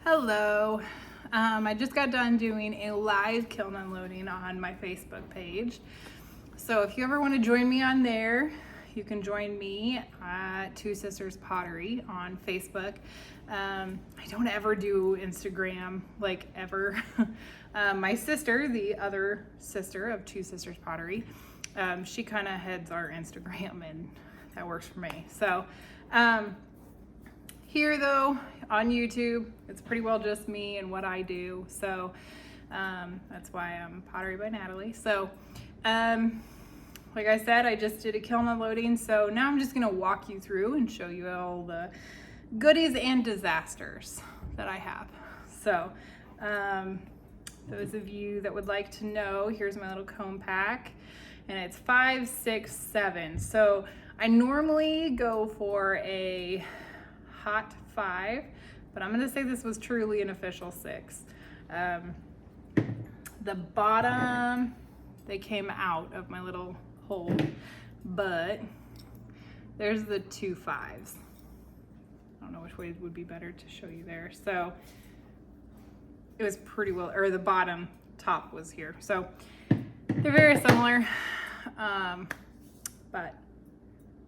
Hello. I just got done doing a live kiln unloading on my Facebook page. So if you ever want to join me on there, you can join me at Two Sisters Pottery on Facebook. I don't ever do Instagram, like ever. My sister, the other sister of Two Sisters Pottery, she kind of heads our Instagram, and that works for me. So here though, on YouTube, it's pretty well just me and what I do. So that's why I'm Pottery by Natalie. So like I said, I just did a kiln unloading. So now I'm just gonna walk you through and show you all the goodies and disasters that I have. So those of you that would like to know, here's my little comb pack, and it's 5, 6, 7. So I normally go for a hot 5, but I'm gonna say this was truly an official 6. The bottom, they came out of my little hole, but there's the 2 5s. I don't know which way would be better to show you there. So it was pretty well, or the bottom top was here. So they're very similar, but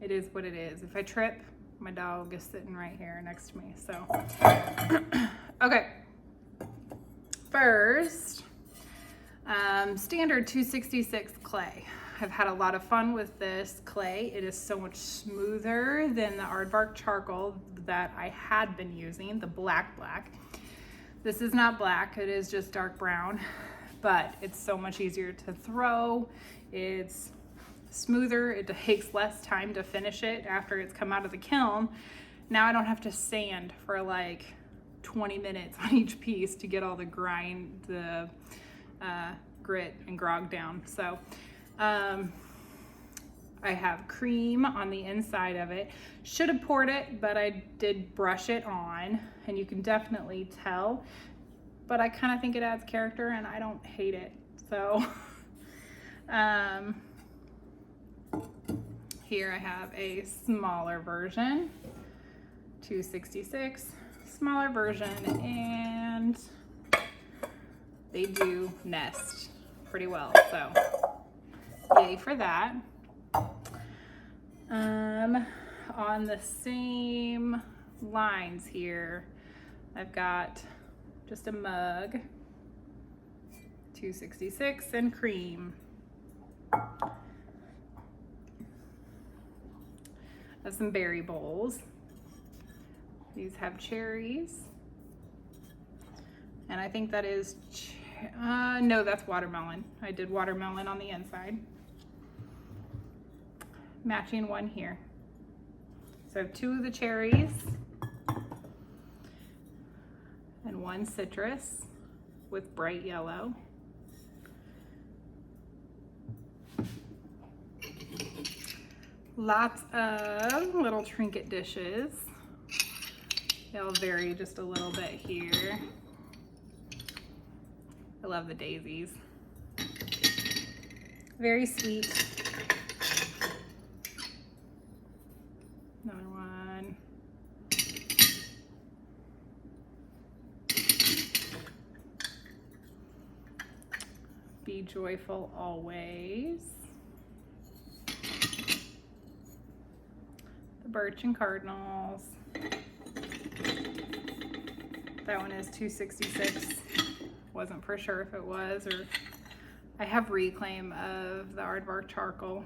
it is what it is. If I trip, my dog is sitting right here next to me. So, okay. First, standard 266 clay. I've had a lot of fun with this clay. It is so much smoother than the aardvark charcoal that I had been using, the black. This is not black, it is just dark brown, but it's so much easier to throw. It's smoother, it takes less time to finish it after it's come out of the kiln. Now I don't have to sand for like 20 minutes on each piece to get all the grind, the grit and grog down. So I have cream on the inside of it. Should have poured it, but I did brush it on, and you can definitely tell, but I kind of think it adds character and I don't hate it. So here I have a smaller version, 266, smaller version, and they do nest pretty well, so yay for that. On the same lines here, I've got just a mug, 266, and cream. I have some berry bowls. These have cherries, and I think that is, no, that's watermelon. I did watermelon on the inside. Matching one here. So I have 2 of the cherries and 1 citrus with bright yellow. Lots of little trinket dishes. They'll vary just a little bit here. I love the daisies. Very sweet. Another one. Be joyful always. The birch and cardinals. That one is 266. Wasn't for sure if it was, or I have reclaim of the aardvark charcoal.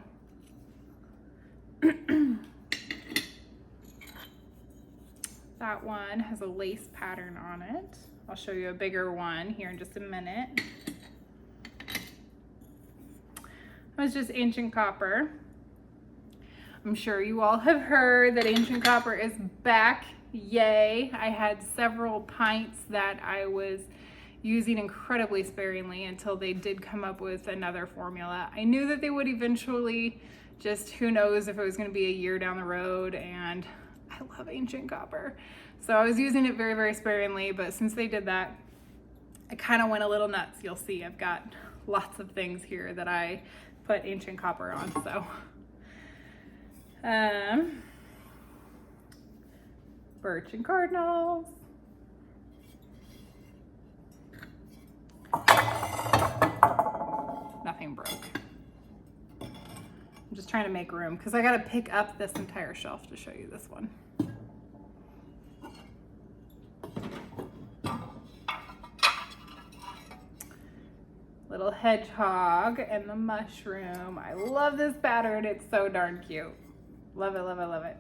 That one has a lace pattern on it. I'll show you a bigger one here in just a minute. That was just ancient copper. I'm sure you all have heard that ancient copper is back. Yay. I had several pints that I was using incredibly sparingly until they did come up with another formula. I knew that they would eventually, just who knows if it was going to be a year down the road, and I love ancient copper. So I was using it very, very sparingly, but since they did that, I kind of went a little nuts. You'll see I've got lots of things here that I put ancient copper on. So birch and cardinals, nothing broke. I'm just trying to make room because I got to pick up this entire shelf to show you this one. Little hedgehog and the mushroom. I love this pattern. It's so darn cute. Love it, love it, love it.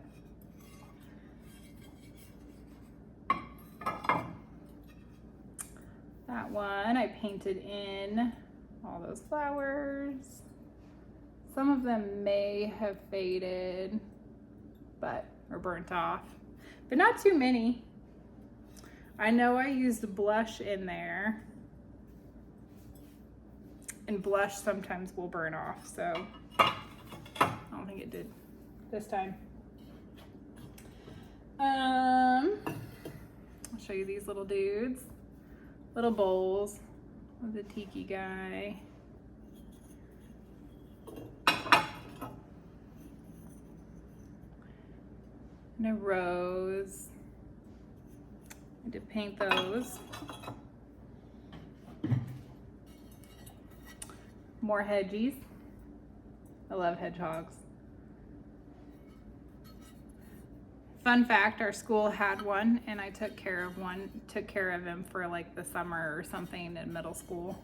That one I painted in all those flowers. Some of them may have faded, or burnt off, but not too many. I know I used blush in there, and blush sometimes will burn off, so I don't think it did this time. I'll show you these little dudes, little bowls with the tiki guy. And a rose. I did paint those. More hedgies. I love hedgehogs. Fun fact, our school had one and I took care of him for like the summer or something in middle school.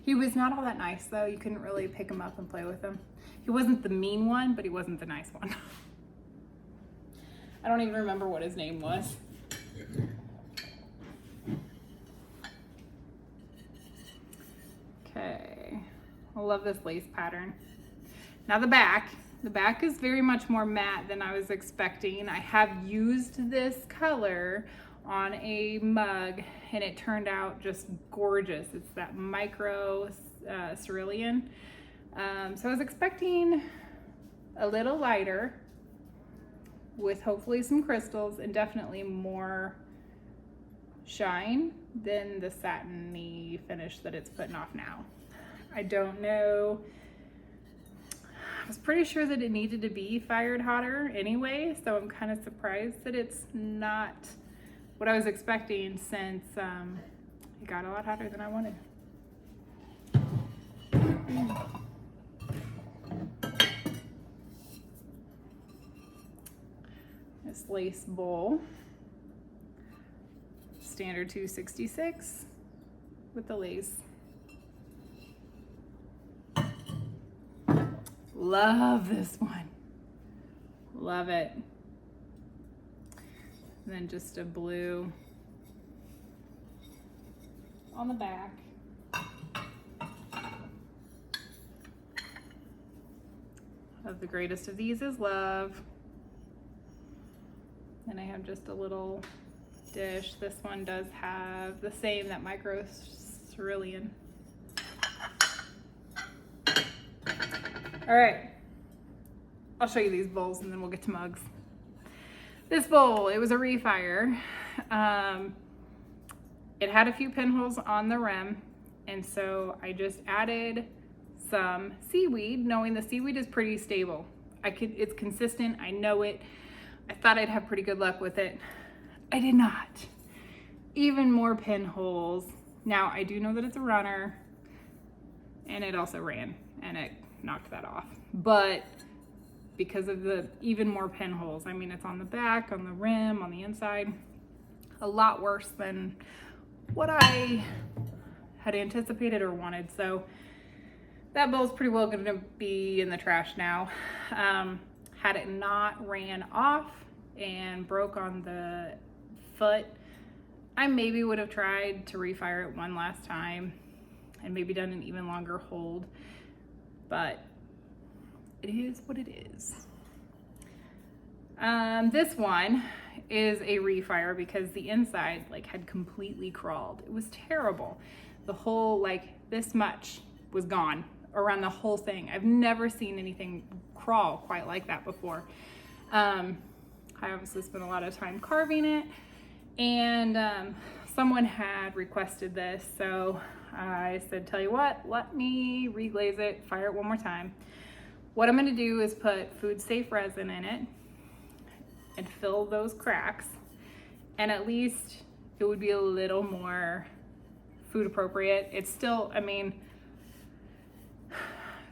He was not all that nice though. You couldn't really pick him up and play with him. He wasn't the mean one, but he wasn't the nice one. I don't even remember what his name was. Okay, I love this lace pattern. Now the back is very much more matte than I was expecting. I have used this color on a mug and it turned out just gorgeous. It's that micro cerulean. So I was expecting a little lighter with hopefully some crystals and definitely more shine than the satiny finish that it's putting off now. I don't know. I was pretty sure that it needed to be fired hotter anyway, so I'm kind of surprised that it's not what I was expecting since it got a lot hotter than I wanted. This lace bowl, standard 266 with the lace. Love this one. Love it. And then just a blue on the back. Of the greatest of these is love. And I have just a little dish. This one does have the same, that micro cerulean. All right, I'll show you these bowls and then we'll get to mugs. This bowl, it was a refire. It had a few pinholes on the rim, and so I just added some seaweed, knowing the seaweed is pretty stable. It's consistent, I know it. I thought I'd have pretty good luck with it. I did not. Even more pinholes. Now, I do know that it's a runner, and it also ran, and it knocked that off. But because of the even more pinholes, I mean, it's on the back, on the rim, on the inside, a lot worse than what I had anticipated or wanted. So that bowl's pretty well gonna be in the trash now. Had it not ran off and broke on the foot, I maybe would have tried to refire it one last time and maybe done an even longer hold, but it is what it is. This one is a refire because the inside had completely crawled. It was terrible. The whole this much was gone around the whole thing. I've never seen anything crawl quite like that before. I obviously spent a lot of time carving it, and someone had requested this, so I said, tell you what, let me reglaze it, fire it one more time. What I'm gonna do is put food safe resin in it and fill those cracks, and at least it would be a little more food appropriate. It's still, I mean,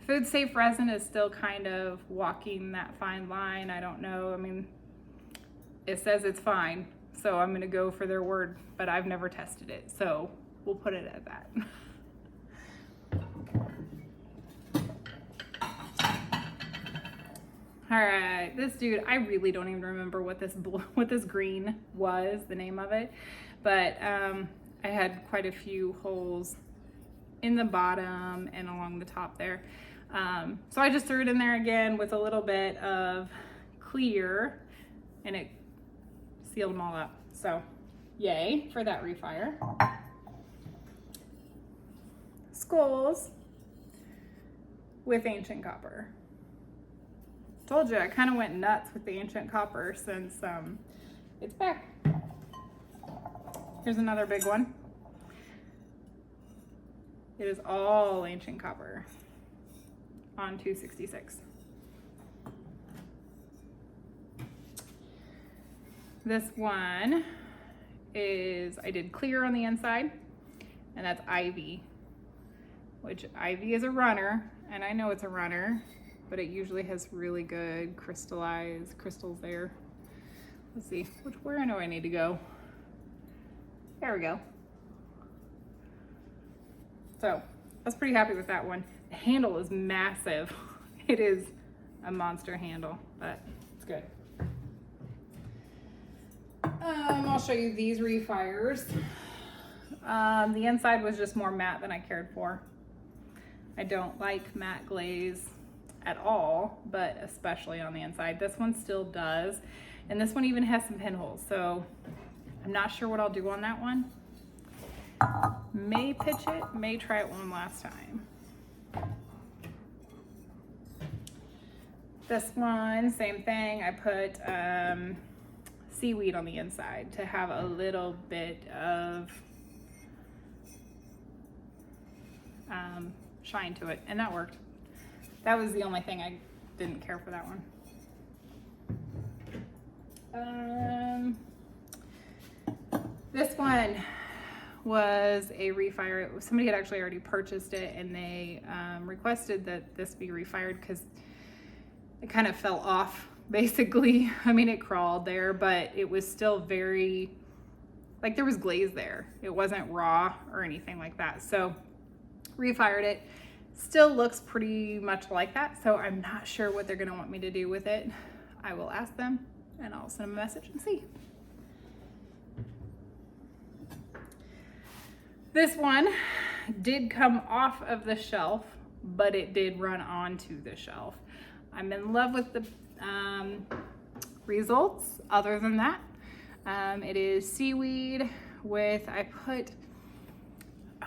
Food safe resin is still kind of walking that fine line. I don't know. I mean, it says it's fine, so I'm gonna go for their word, but I've never tested it, so we'll put it at that. All right, this dude, I really don't even remember what this green was, the name of it, but I had quite a few holes in the bottom and along the top there. So I just threw it in there again with a little bit of clear, and it sealed them all up. So yay for that refire. Skulls with ancient copper. Told you I kind of went nuts with the ancient copper since it's back. Here's another big one. It is all ancient copper on 266. This one is, I did clear on the inside, and that's ivy, which ivy is a runner, and I know it's a runner, but it usually has really good crystals there. Let's see, where I know I need to go. There we go. So I was pretty happy with that one. The handle is massive. It is a monster handle, but it's good. I'll show you these refires. The inside was just more matte than I cared for. I don't like matte glaze at all, but especially on the inside. This one still does, and this one even has some pinholes, so I'm not sure what I'll do on that one. May pitch it, may try it one last time. This one, same thing. I put seaweed on the inside to have a little bit of shine to it, and that worked. That was the only thing I didn't care for that one. This one was a refire. Somebody had actually already purchased it, and they requested that this be refired because it kind of fell off, basically. I mean, it crawled there, but it was still very, like, there was glaze there. It wasn't raw or anything like that. So refired it. Still looks pretty much like that, so I'm not sure what they're gonna want me to do with it. I will ask them, and I'll send them a message and see. This one did come off of the shelf, but it did run onto the shelf. I'm in love with the results. Other than that, it is seaweed with, I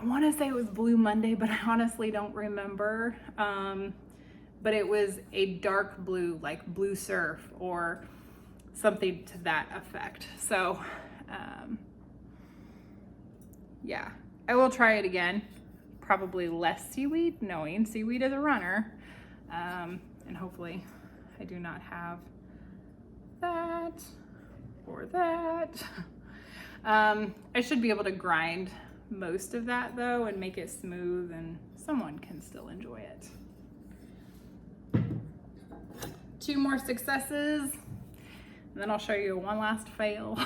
want to say it was Blue Monday, but I honestly don't remember. But it was a dark blue, like blue surf or something to that effect. So yeah, I will try it again. Probably less seaweed, knowing seaweed is a runner. And hopefully I do not have that or that. I should be able to grind most of that though and make it smooth, and someone can still enjoy it. 2 more successes, and then I'll show you one last fail.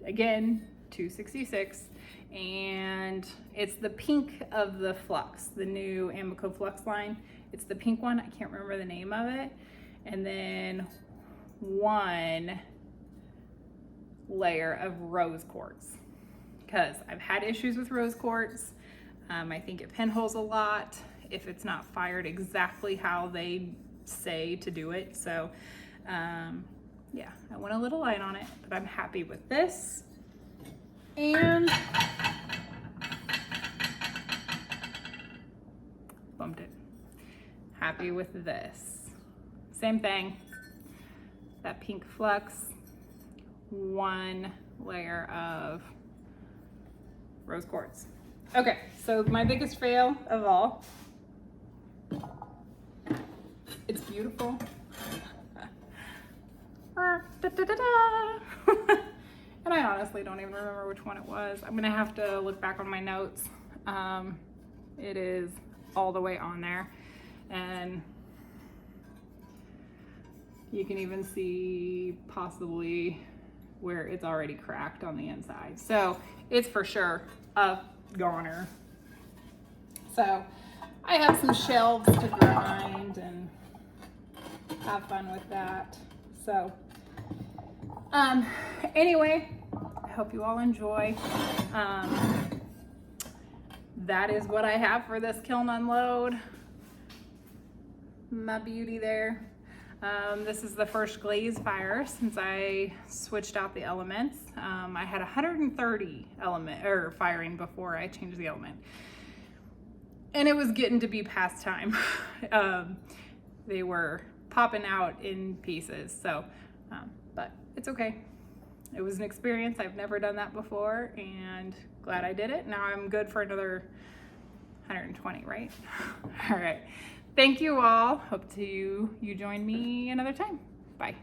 Again, 266, and it's the pink of the flux, the new Amico flux line. It's the pink one, I can't remember the name of it. And then 1 layer of rose quartz, because I've had issues with rose quartz. I think it pinholes a lot if it's not fired exactly how they say to do it. So yeah, I went a little light on it, but I'm happy with this. And bumped it. Happy with this. Same thing, that pink flux, 1 layer of rose quartz. Okay, so my biggest fail of all, it's beautiful. And I honestly don't even remember which one it was. I'm gonna have to look back on my notes. It is all the way on there, and you can even see possibly where it's already cracked on the inside. So it's for sure a goner. So I have some shelves to grind and have fun with that. So anyway, I hope you all enjoy. That is what I have for this kiln unload. My beauty there. This is the first glaze fire since I switched out the elements. I had 130 firing before I changed the element. And it was getting to be past time. They were popping out in pieces. So, but it's okay. It was an experience. I've never done that before, and glad I did it. Now I'm good for another 120, right? All right. Thank you all. Hope to you join me another time. Bye.